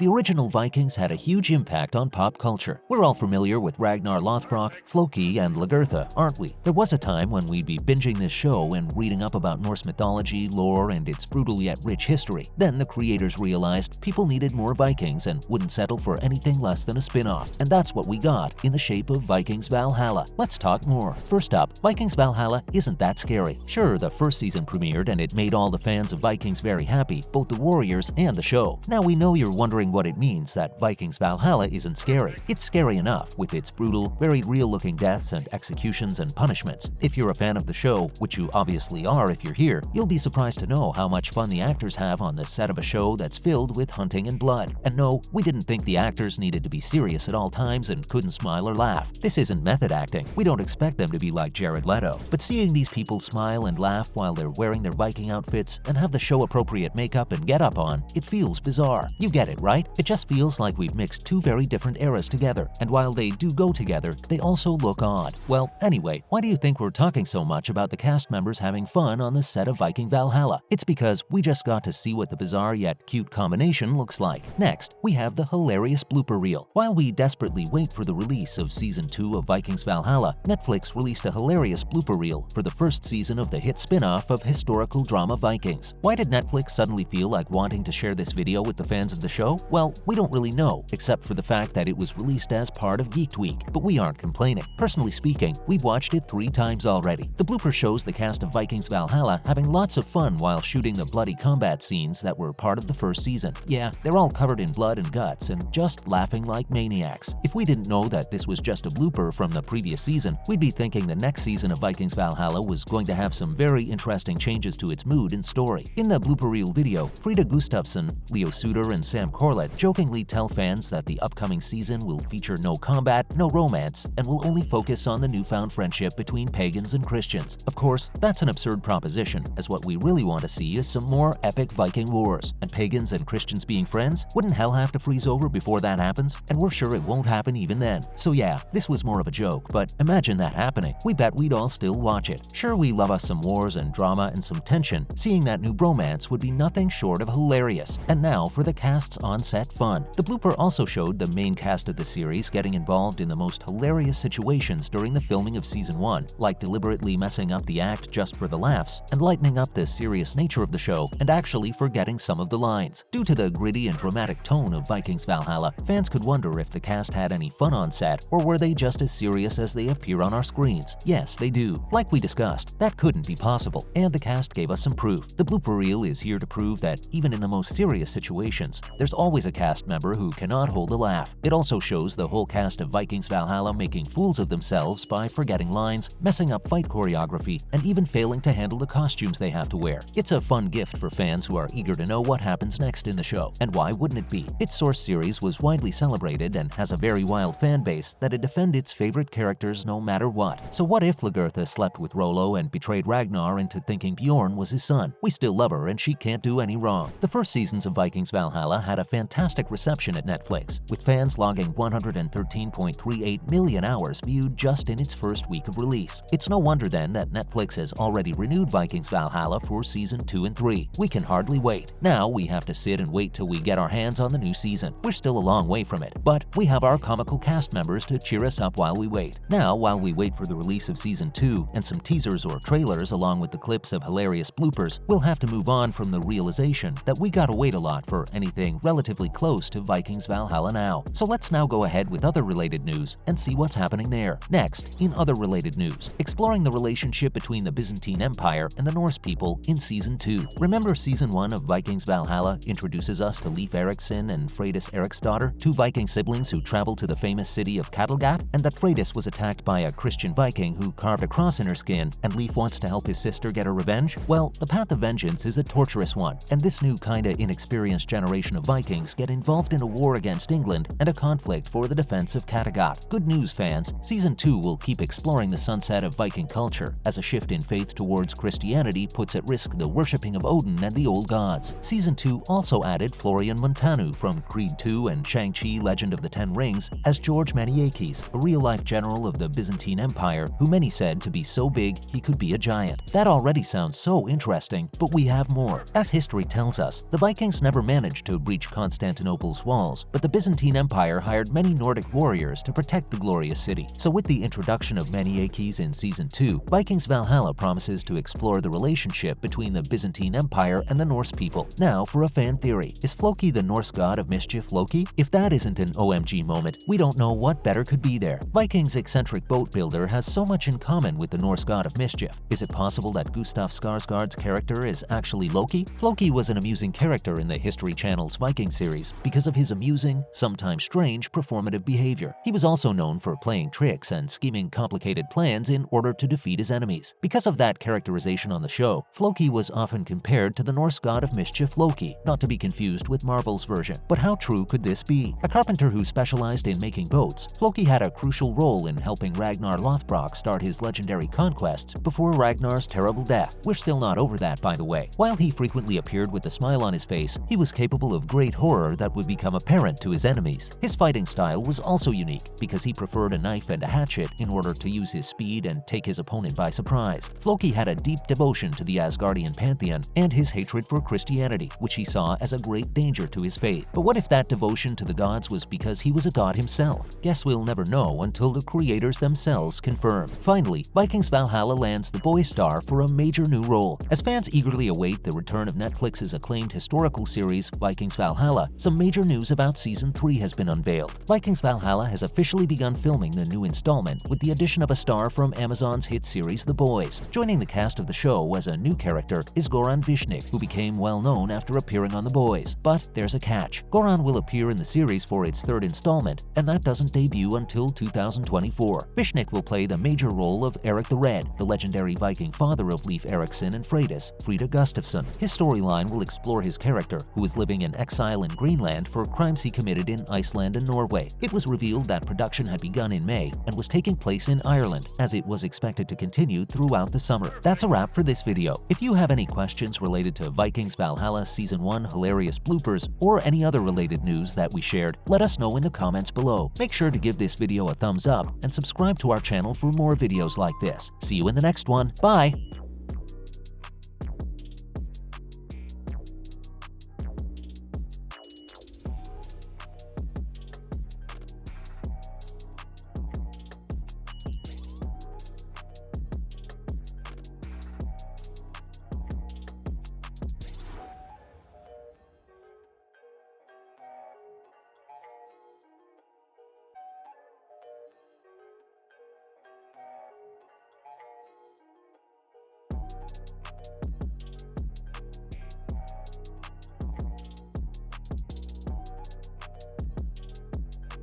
The original Vikings had a huge impact on pop culture. We're all familiar with Ragnar Lothbrok, Floki, and Lagertha, aren't we? There was a time when we'd be binging this show and reading up about Norse mythology, lore, and its brutal yet rich history. Then the creators realized people needed more Vikings and wouldn't settle for anything less than a spin-off. And that's what we got in the shape of Vikings Valhalla. Let's talk more. First up, Vikings Valhalla isn't that scary. Sure, the first season premiered and it made all the fans of Vikings very happy, both the warriors and the show. Now we know you're wondering what it means that Vikings Valhalla isn't scary. It's scary enough with its brutal, very real-looking deaths and executions and punishments. If you're a fan of the show, which you obviously are if you're here, you'll be surprised to know how much fun the actors have on the set of a show that's filled with hunting and blood. And no, we didn't think the actors needed to be serious at all times and couldn't smile or laugh. This isn't method acting. We don't expect them to be like Jared Leto. But seeing these people smile and laugh while they're wearing their Viking outfits and have the show-appropriate makeup and get-up on, it feels bizarre. You get it, right? It just feels like we've mixed two very different eras together, and while they do go together, they also look odd. Well, anyway, why do you think we're talking so much about the cast members having fun on the set of Viking Valhalla? It's because we just got to see what the bizarre yet cute combination looks like. Next, we have the hilarious blooper reel. While we desperately wait for the release of Season 2 of Vikings Valhalla, Netflix released a hilarious blooper reel for the first season of the hit spin-off of historical drama Vikings. Why did Netflix suddenly feel like wanting to share this video with the fans of the show? Well, we don't really know, except for the fact that it was released as part of Geek Week, but we aren't complaining. Personally speaking, we've watched it 3 times already. The blooper shows the cast of Vikings Valhalla having lots of fun while shooting the bloody combat scenes that were part of the first season. Yeah, they're all covered in blood and guts and just laughing like maniacs. If we didn't know that this was just a blooper from the previous season, we'd be thinking the next season of Vikings Valhalla was going to have some very interesting changes to its mood and story. In the blooper reel video, Frida Gustafsson, Leo Suter, and Sam Corlett jokingly tell fans that the upcoming season will feature no combat, no romance, and will only focus on the newfound friendship between pagans and Christians. Of course, that's an absurd proposition, as what we really want to see is some more epic Viking wars. And pagans and Christians being friends? Wouldn't hell have to freeze over before that happens? And we're sure it won't happen even then. So yeah, this was more of a joke, but imagine that happening. We bet we'd all still watch it. Sure, we love us some wars and drama and some tension. Seeing that new bromance would be nothing short of hilarious. And now for the cast's on-set fun. The blooper also showed the main cast of the series getting involved in the most hilarious situations during the filming of Season 1, like deliberately messing up the act just for the laughs, and lightening up the serious nature of the show, and actually forgetting some of the lines. Due to the gritty and dramatic tone of Vikings Valhalla, fans could wonder if the cast had any fun on set, or were they just as serious as they appear on our screens. Yes, they do. Like we discussed, that couldn't be possible, and the cast gave us some proof. The blooper reel is here to prove that even in the most serious situations, there's always a cast member who cannot hold a laugh. It also shows the whole cast of Vikings Valhalla making fools of themselves by forgetting lines, messing up fight choreography, and even failing to handle the costumes they have to wear. It's a fun gift for fans who are eager to know what happens next in the show. And why wouldn't it be? Its source series was widely celebrated and has a very wild fan base that'd defend its favorite characters no matter what. So what if Lagertha slept with Rollo and betrayed Ragnar into thinking Bjorn was his son? We still love her and she can't do any wrong. The first seasons of Vikings Valhalla had a fantastic reception at Netflix, with fans logging 113.38 million hours viewed just in its first week of release. It's no wonder then that Netflix has already renewed Vikings Valhalla for Season 2 and 3. We can hardly wait. Now we have to sit and wait till we get our hands on the new season. We're still a long way from it, but we have our comical cast members to cheer us up while we wait. Now, while we wait for the release of Season 2 and some teasers or trailers along with the clips of hilarious bloopers, we'll have to move on from the realization that we gotta wait a lot for anything relatively close to Vikings Valhalla now. So let's now go ahead with other related news and see what's happening there. Next, in other related news, exploring the relationship between the Byzantine Empire and the Norse people in Season 2. Remember Season 1 of Vikings Valhalla introduces us to Leif Erikson and Freydis Eriksdottir, 2 Viking siblings who traveled to the famous city of Kattegat, and that Freydis was attacked by a Christian Viking who carved a cross in her skin, and Leif wants to help his sister get her revenge? Well, the path of vengeance is a torturous one, and this new kinda inexperienced generation of Vikings get involved in a war against England and a conflict for the defense of Kattegat. Good news, fans. Season 2 will keep exploring the sunset of Viking culture as a shift in faith towards Christianity puts at risk the worshipping of Odin and the old gods. Season 2 also added Florian Montanu from Creed 2 and Shang-Chi Legend of the Ten Rings as George Maniakes, a real-life general of the Byzantine Empire who many said to be so big he could be a giant. That already sounds so interesting, but we have more. As history tells us, the Vikings never managed to breach Constantinople's walls, but the Byzantine Empire hired many Nordic warriors to protect the glorious city. So with the introduction of Maniakes in Season 2, Vikings Valhalla promises to explore the relationship between the Byzantine Empire and the Norse people. Now for a fan theory. Is Floki the Norse god of mischief Loki? If that isn't an OMG moment, we don't know what better could be there. Viking's eccentric boat builder has so much in common with the Norse god of mischief. Is it possible that Gustaf Skarsgård's character is actually Loki? Floki was an amusing character in the History Channel's Viking series because of his amusing, sometimes strange, performative behavior. He was also known for playing tricks and scheming complicated plans in order to defeat his enemies. Because of that characterization on the show, Floki was often compared to the Norse god of mischief Loki, not to be confused with Marvel's version. But how true could this be? A carpenter who specialized in making boats, Floki had a crucial role in helping Ragnar Lothbrok start his legendary conquests before Ragnar's terrible death. We're still not over that, by the way. While he frequently appeared with a smile on his face, he was capable of great horror that would become apparent to his enemies. His fighting style was also unique because he preferred a knife and a hatchet in order to use his speed and take his opponent by surprise. Floki had a deep devotion to the Asgardian pantheon and his hatred for Christianity, which he saw as a great danger to his faith. But what if that devotion to the gods was because he was a god himself? Guess we'll never know until the creators themselves confirm. Finally, Vikings Valhalla lands the boy star for a major new role. As fans eagerly await the return of Netflix's acclaimed historical series Vikings Valhalla, some major news about Season 3 has been unveiled. Vikings Valhalla has officially begun filming the new installment with the addition of a star from Amazon's hit series The Boys. Joining the cast of the show as a new character is Goran Visnjic, who became well known after appearing on The Boys. But there's a catch. Goran will appear in the series for its third installment, and that doesn't debut until 2024. Visnjic will play the major role of Eric the Red, the legendary Viking father of Leif Erikson and Freydis, Frida Gustafsson. His storyline will explore his character, who is living in exile in Greenland for crimes he committed in Iceland and Norway. It was revealed that production had begun in May and was taking place in Ireland, as it was expected to continue throughout the summer. That's a wrap for this video. If you have any questions related to Vikings Valhalla Season 1 hilarious bloopers or any other related news that we shared, let us know in the comments below. Make sure to give this video a thumbs up and subscribe to our channel for more videos like this. See you in the next one. Bye!